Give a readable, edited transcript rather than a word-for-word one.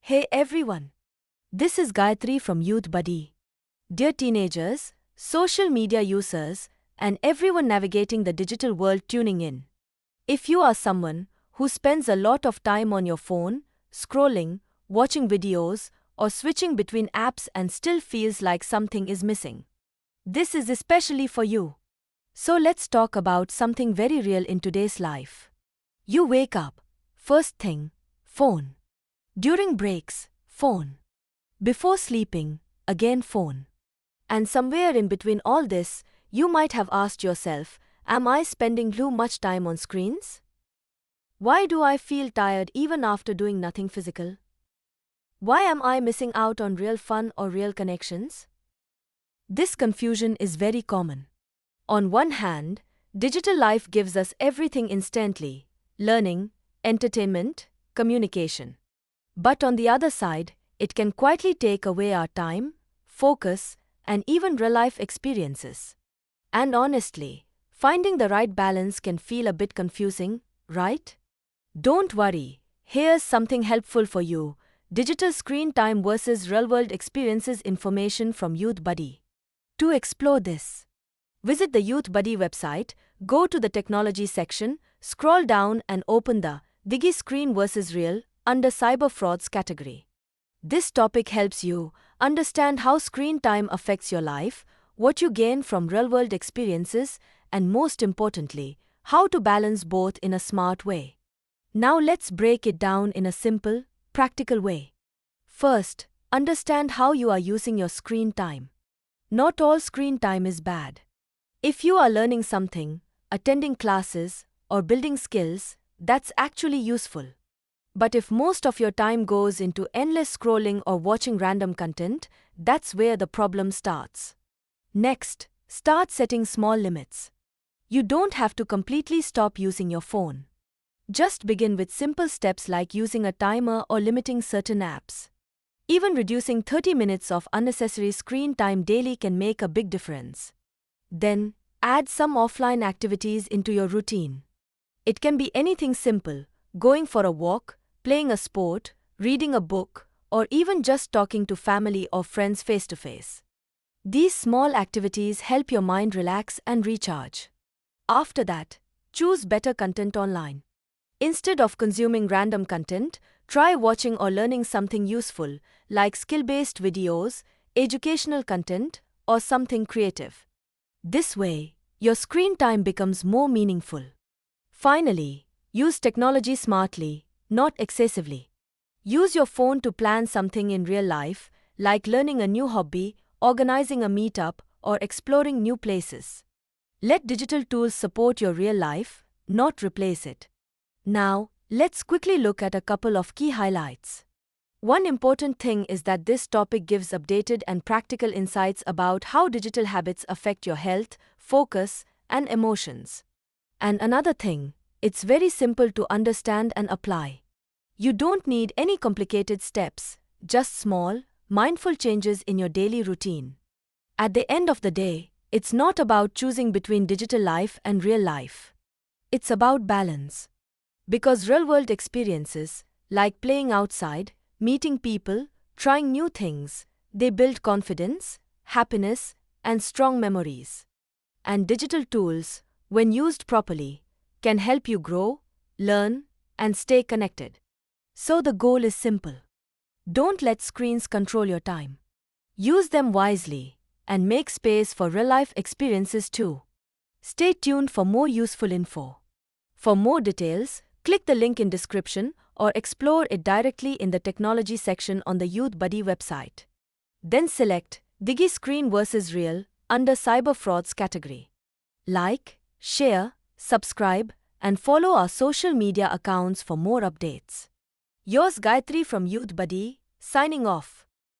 Hey everyone, this is Gayatri from Youth Buddy. Dear teenagers, social media users, and everyone navigating the digital world tuning in. If you are someone who spends a lot of time on your phone, scrolling, watching videos, or switching between apps and still feels like something is missing, this is especially for you. So let's talk about something very real in today's life. You wake up, first thing, phone. During breaks, phone. Before sleeping, again phone. And somewhere in between all this, you might have asked yourself, am I spending too much time on screens? Why do I feel tired even after doing nothing physical? Why am I missing out on real fun or real connections? This confusion is very common. On one hand, digital life gives us everything instantly: learning, entertainment, communication. But on the other side, it can quietly take away our time, focus, and even real-life experiences. And honestly, finding the right balance can feel a bit confusing, right? Don't worry, here's something helpful for you: digital screen time versus real-world experiences information from Youth Buddy. To explore this, visit the Youth Buddy website, go to the technology section, scroll down and open the Digi Screen versus Real under cyber frauds category. This topic helps you understand how screen time affects your life, what you gain from real-world experiences, and most importantly, how to balance both in a smart way. Now let's break it down in a simple, practical way. First, understand how you are using your screen time. Not all screen time is bad. If you are learning something, attending classes, or building skills, that's actually useful. But if most of your time goes into endless scrolling or watching random content, that's where the problem starts. Next, start setting small limits. You don't have to completely stop using your phone. Just begin with simple steps like using a timer or limiting certain apps. Even reducing 30 minutes of unnecessary screen time daily can make a big difference. Then, add some offline activities into your routine. It can be anything simple: going for a walk, playing a sport, reading a book, or even just talking to family or friends face-to-face. These small activities help your mind relax and recharge. After that, choose better content online. Instead of consuming random content, try watching or learning something useful, like skill-based videos, educational content, or something creative. This way, your screen time becomes more meaningful. Finally, use technology smartly, not excessively. Use your phone to plan something in real life, like learning a new hobby, organizing a meetup, or exploring new places. Let digital tools support your real life, not replace it. Now, let's quickly look at a couple of key highlights. One important thing is that this topic gives updated and practical insights about how digital habits affect your health, focus, and emotions. And another thing, it's very simple to understand and apply. You don't need any complicated steps, just small, mindful changes in your daily routine. At the end of the day, it's not about choosing between digital life and real life. It's about balance. Because real-world experiences, like playing outside, meeting people, trying new things, they build confidence, happiness, and strong memories. And digital tools, when used properly, can help you grow, learn, and stay connected. So the goal is simple. Don't let screens control your time. Use them wisely, and make space for real-life experiences too. Stay tuned for more useful info. For more details, click the link in description or explore it directly in the technology section on the Youth Buddy website. Then select Digi Screen versus Real under cyber frauds category. Like, share, subscribe, and follow our social media accounts for more updates. Yours Gayatri from Youth Buddy, signing off.